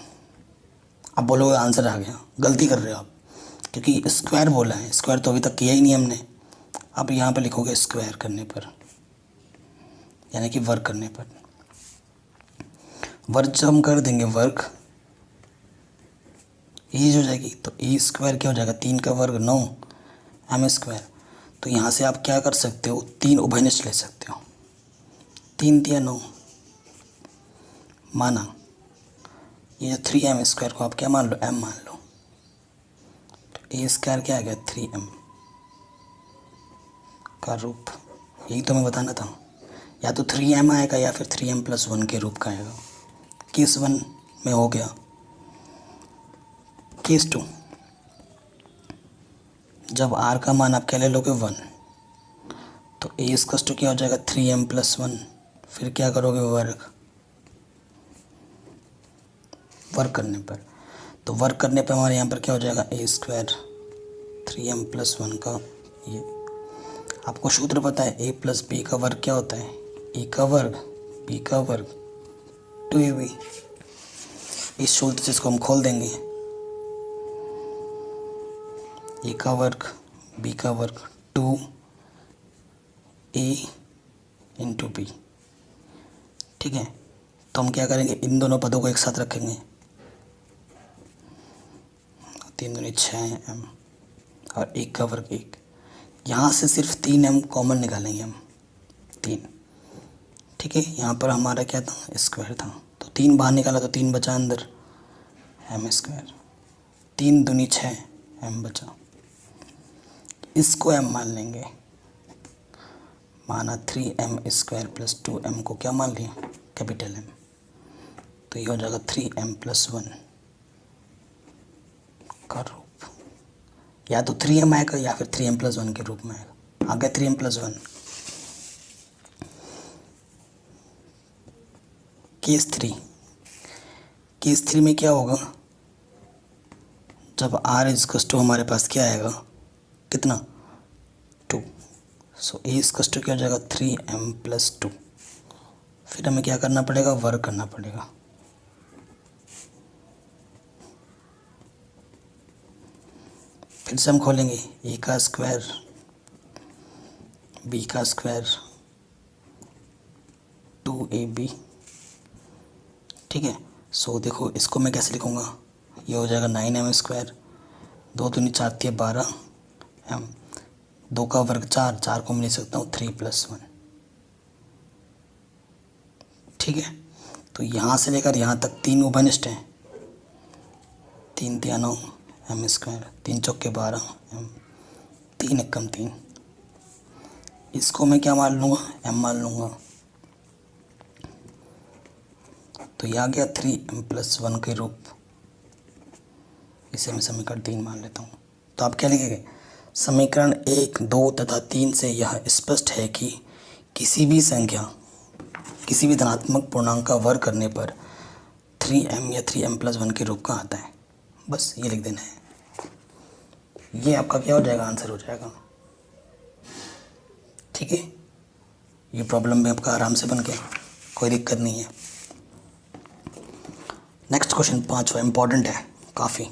अब बोलोगे आंसर आ गया, गलती कर रहे हो आप, क्योंकि स्क्वायर बोला है, स्क्वायर तो अभी तक किया ही नहीं हमने। अब यहाँ पे लिखोगे स्क्वायर करने पर, यानी कि वर्ग करने पर। वर्ग जब हम कर देंगे वर्ग ये हो जाएगी, तो a² क्या हो जाएगा 3 का वर्ग 9 m²। तो यहाँ से आप क्या कर सकते हो, 3 उभयनिष्ठ ले सकते हो। 3 × 9 माना ये जो 3m² को आप क्या मान लो, m मान लो। तो a² क्या आ गया 3m का रूप। यही तो मैं बताना था, या तो 3m आएगा या फिर 3m+1 के रूप का आएगा। केस 1 में हो गया। केस 2, जब r का मान आप क्या ले लोगे 1, तो a क्या हो जाएगा 3m+1। फिर क्या करोगे वर्ग करने पर। तो वर्ग करने पर हमारे यहाँ पर क्या हो जाएगा a² 3m+1 का। ये आपको सूत्र पता है, a + b का वर्ग क्या होता है, a का वर्ग b का वर्ग 2ab। इस सूत्र से इसको हम खोल देंगे, a का वर्ग b का वर्ग 2a × b। ठीक है, तो हम क्या करेंगे, इन दोनों पदों को एक साथ रखेंगे। 3 दूनी 6m और 1 का वर्ग 1। यहाँ से सिर्फ 3m कॉमन निकालेंगे हम 3। ठीक है, यहाँ पर हमारा क्या था स्क्वायर था, तो 3 बाहर निकाला तो 3 बचा अंदर m²। 3 दूनी 6 m बचा। इसको m मान लेंगे, माना 3m² + 2m को क्या मान लिया कैपिटल M। तो ये हो जाएगा 3m+1 का रूप। या तो 3m आएगा या फिर 3m+1 के रूप में आएगा। आ गया 3m+1। केस थ्री में क्या होगा, जब r इज टू हमारे पास क्या आएगा, कितना 2, सो a इज टू क्या हो जाएगा 3m+2। फिर हमें क्या करना पड़ेगा, वर्क करना पड़ेगा। फिर से हम खोलेंगे a का स्क्वायर b का स्क्वायर 2ab, ठीक है। सो देखो इसको मैं कैसे लिखूँगा, ये हो जाएगा 9m², 2 दूनी 4 थी 12m, 2 का वर्ग 4, 4 को मैं लिख सकता हूँ 3+1, ठीक है। तो यहाँ से लेकर यहाँ तक 3 उभयनिष्ठ हैं, 3 तिया 9 m², 3 चौके 12 m, 3 एकम 3, इसको मैं क्या मान लूँगा, m मान लूँगा। तो ये आ गया 3m+1 के रूप, इसे मैं समीकरण 3 मान लेता हूँ। तो आप क्या लिखेंगे, समीकरण 1, 2 तथा 3 से यह स्पष्ट है कि किसी भी संख्या, किसी भी धनात्मक पूर्णांक का वर्ग करने पर 3m या 3m+1 के रूप का आता है। बस ये लिख देना है, ये आपका क्या हो जाएगा, आंसर हो जाएगा, ठीक है। ये प्रॉब्लम में आपका आराम से बन गया, कोई दिक्कत नहीं है। नेक्स्ट क्वेश्चन 5वां इम्पॉर्टेंट है काफ़ी।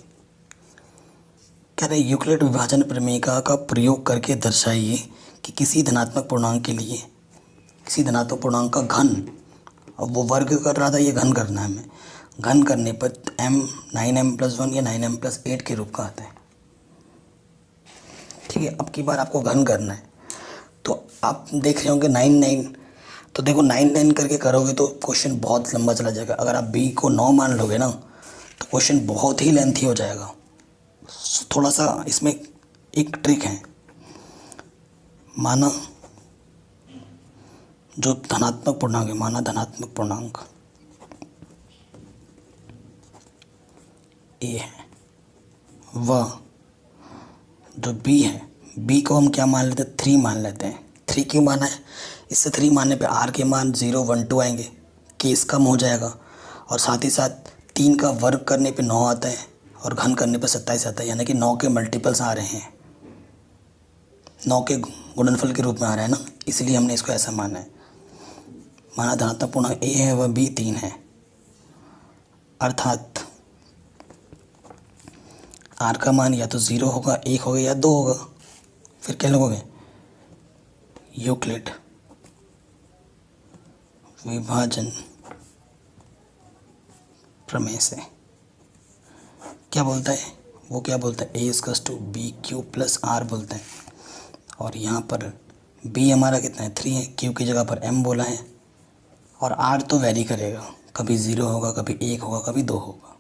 कह रहे यूक्लिड विभाजन प्रमेयिका का प्रयोग करके दर्शाइए कि किसी धनात्मक पूर्णांक के लिए, किसी धनात्मक पूर्णांक का घन, अब वो वर्ग कर रहा था, ये घन करना है हमें, घन करने पर m 9m+1 या 9m+8 के रूप का आता है, ठीक है। अब की बार आपको घन करना है, तो आप देख रहे होंगे 9 9, तो देखो 9 9 करके करोगे तो क्वेश्चन बहुत लंबा चला जाएगा। अगर आप b को 9 मान लोगे ना तो क्वेश्चन बहुत ही लेंथी हो जाएगा। थोड़ा सा इसमें एक ट्रिक है, माना जो धनात्मक पूर्णांक है, माना धनात्मक पूर्णांक a है, वह जो b है, b को हम क्या मान लेते हैं, 3 मान लेते हैं। 3 क्यों माना है, इससे 3 मानने पे r के मान 0 1 2 आएंगे, केस कम हो जाएगा, और साथ ही साथ 3 का वर्ग करने पे 9 आता है और घन करने पे 27 आता है, यानी कि 9 के मल्टीपल्स आ रहे हैं, 9 के गुणनफल के रूप में आ रहा है ना, इसलिए हमने इसको ऐसा माना है। माना धनात्मक पूर्णांक a है वह b 3 है, अर्थात r का मान या तो 0 होगा, 1 होगा या 2 होगा। फिर क्या लगोगे, यूक्लिड विभाजन प्रमेय से क्या बोलता है, वो क्या बोलता है, a = b³ + r बोलता है। और यहाँ पर b हमारा कितना है, 3 है, q की जगह पर m बोला है, और r तो वैरी करेगा, कभी 0 होगा, कभी 1 होगा, कभी 2 होगा।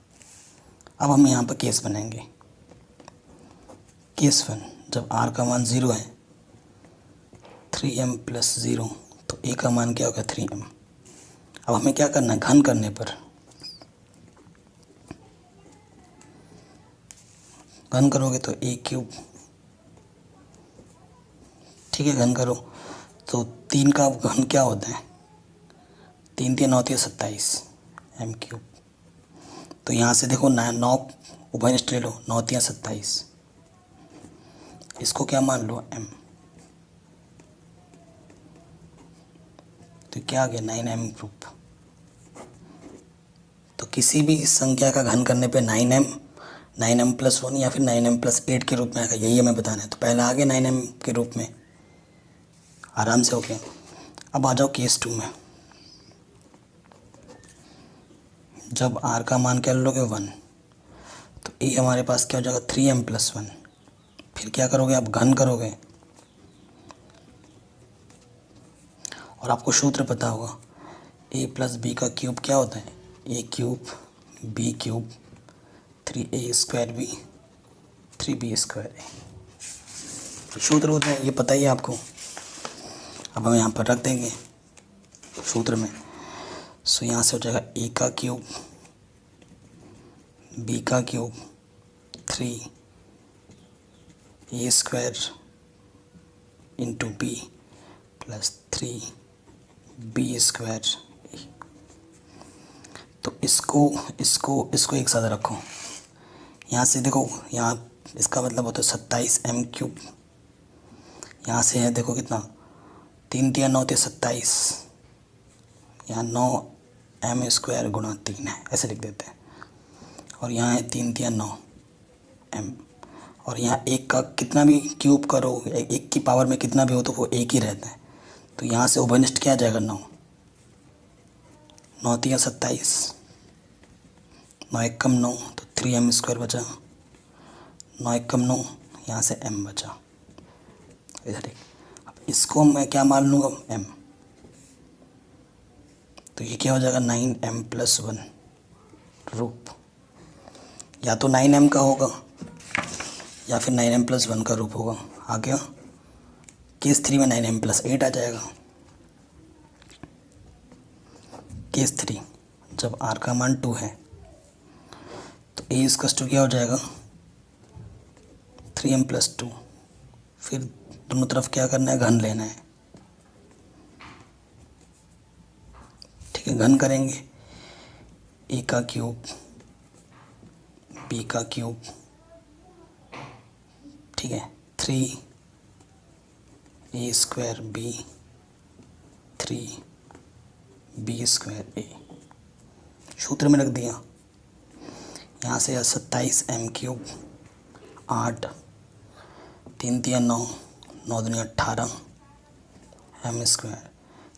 अब हम यहाँ पर केस बनाएंगे। केस 1, जब r का मान 0 है, 3m+0, तो a का मान क्या होगा, 3m। अब हमें क्या करना है, घन करने पर, घन करोगे तो a³, ठीक है, घन करो तो 3 का घन क्या होता है, 3 3 9 3 27 m³। तो यहाँ से देखो 9 उभयनिष्ठ ले लो, 9 3 27, इसको क्या मान लो, m, तो क्या आ गया, 9m³। तो किसी भी संख्या का घन करने पे 9m, 9m+1 या फिर 9m+8 के रूप में आएगा, यही हमें बताना है। तो पहले आगे 9m के रूप में, आराम से हो गया। अब आ जाओ केस 2 में, जब r का मान क्या लोगे, 1, तो a हमारे पास क्या हो जाएगा, 3m+1। फिर क्या करोगे, आप घन करोगे, और आपको सूत्र पता होगा, a + b का क्यूब क्या होता है, a³ b³ 3a² 3b²। सूत्र होता है, ये पता ही है आपको। अब हम यहाँ पर रख देंगे सूत्र में, सो यहाँ से हो जाएगा a का क्यूब b का cube 3a² into b + 3b²। तो इसको इसको इसको एक साथ रखो। यहाँ से देखो, यहाँ इसका मतलब होता है 27m³। यहाँ से है देखो कितना, 3×3=9 = 27। यहाँ 9m² गुणा 3 है, ऐसे लिख देते हैं। और यहाँ है 3×3=9m। और यहाँ एक का कितना भी क्यूब करो, एक की पावर में कितना भी हो तो वो एक ही रहता है। तो यहाँ से उभयनिष्ठ क्या आ जाएगा, 9। 9×3=27, 9×1=9 तो 3m² बचा। 9×1=9, यहाँ से m बचा इधर एक। अब इसको मैं क्या मान लूँगा, m। तो ये क्या हो जाएगा, 9m+1 रूप। या तो 9m का होगा या फिर 9m+1 का रूप होगा। आ गया। केस 3 में 9m+8 आ जाएगा। केस 3 जब r का मान 2 है तो a = क्या हो जाएगा, 3m+2। फिर दोनों तरफ क्या करना है, घन लेना है। ठीक है, घन करेंगे। a का क्यूब, b का क्यूब, ठीक है, 3a²b, 3b²a सूत्र में रख दिया। यहाँ से 27m³, 8, 3×3=9, 9×2=18 m²,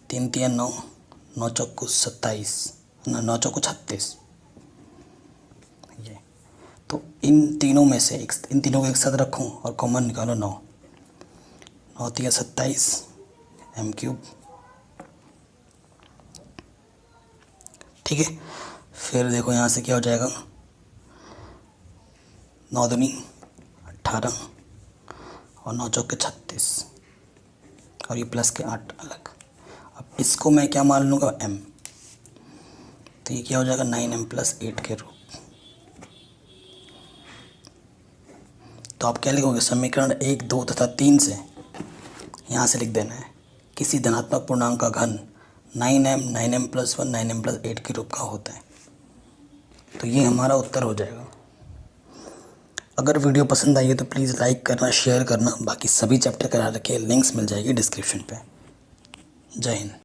3×3=9, 9×4=27, 9×4=36। ये तो इन तीनों में से इन तीनों को एक साथ रखूँ और कॉमन निकालो। 9 9×3=27 m³। ठीक है, फिर देखो यहाँ से क्या हो जाएगा, 9×2=18 और 9×4=36 और ये प्लस के 8 अलग। अब इसको मैं क्या मान लूँगा, m। तो ये क्या हो जाएगा, 9m+8 के रूप। तो आप क्या लिखोगे, समीकरण 1, 2 तथा 3 से यहाँ से लिख देना है, किसी धनात्मक पूर्णांक का घन 9m, 9m+1, 9m+8 के रूप का होता है। तो ये हमारा उत्तर हो जाएगा। अगर वीडियो पसंद आई है तो प्लीज़ लाइक करना, शेयर करना। बाकी सभी चैप्टर करा रखे लिंक्स मिल जाएगी डिस्क्रिप्शन पे। जय हिंद।